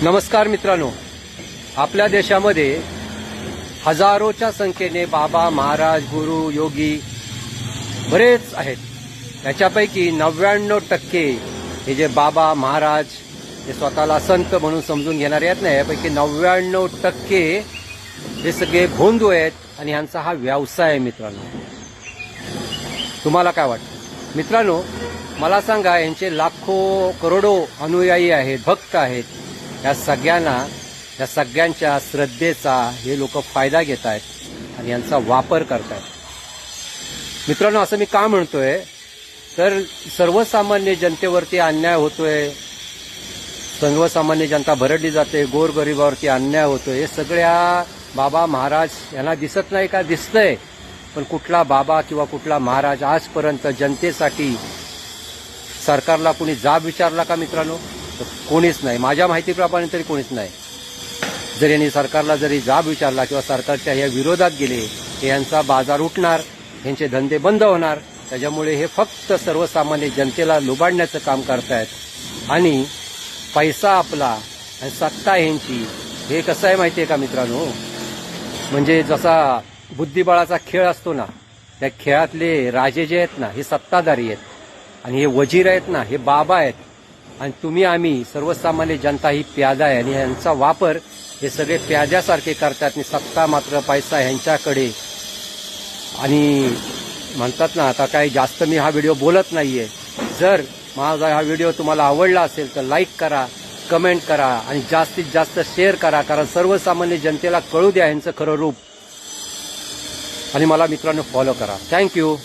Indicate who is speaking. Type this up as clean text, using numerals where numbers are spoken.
Speaker 1: नमस्कार मित्रांनो, आपल्या देशामध्ये हजारोच्या संख्येने बाबा, महाराज, गुरु, योगी बरेच आहेत. त्याच्यापैकी 99% हे जे बाबा, महाराज हे स्वतःला संत म्हणून समजून घेणारे आहेत ना, यापैकी 99% हे सगळे भोंदू आहेत आणि यांचा हा व्यवसाय आहे. मित्रांनो, तुम्हाला काय वाटतं? मित्रांनो, मला सांगा, यांचे लाखो करोडो अनुयायी आहेत, भक्त आहेत. या सगळ्यांच्या श्रद्धेचा हे लोक फायदा घेत आहेत आणि यांचा वापर करतात. मित्रांनो, असं मी का म्हणतोय तर सर्वसामान्य जनतेवरती अन्याय होतोय, सर्वसामान्य जनता भरडली जाते, गोरगरिबावरती अन्याय होतोय. हे सगळ्या बाबा महाराज यांना दिसत नाही का? दिसतंय. पण कुठला बाबा किंवा कुठला महाराज आजपर्यंत जनतेसाठी सरकारला कुणी जाब विचारला का? मित्रांनो, कोणीच नाही. माझ्या माहितीप्रमाणे तरी कोणीच नाही. जर यांनी सरकारला जरी जाब विचारला किंवा सरकारच्या या विरोधात गेले, हे यांचा बाजार उठणार, यांचे धंदे बंद होणार. त्याच्यामुळे हे फक्त सर्वसामान्य जनतेला लुबाडण्याचं काम करतायत आणि पैसा आपला आणि सत्ता यांची. हे कसं आहे माहिती आहे का मित्रांनो? म्हणजे जसा बुद्धिबळाचा खेळ असतो ना, त्या खेळातले राजे जे आहेत ना, हे सत्ताधारी आहेत आणि हे वजीर आहेत ना, हे बाबा आहेत. आणि तुम्ही आम्ही सर्वसामान्य जनता ही प्यादा आहे आणि यांचा वापर हे सगळे प्याद्यासारखे करतात आणि सत्ता मात्र पैसा ह्यांच्याकडे. आणि म्हणतात ना, आता काही जास्त मी हा व्हिडिओ बोलत नाहीये. जर माझा हा व्हिडिओ तुम्हाला आवडला असेल तर लाईक करा, कमेंट करा आणि जास्तीत जास्त शेअर करा, कारण सर्वसामान्य जनतेला कळू द्या यांचं खरं रूप. आणि मला मित्रांनो फॉलो करा. थँक्यू.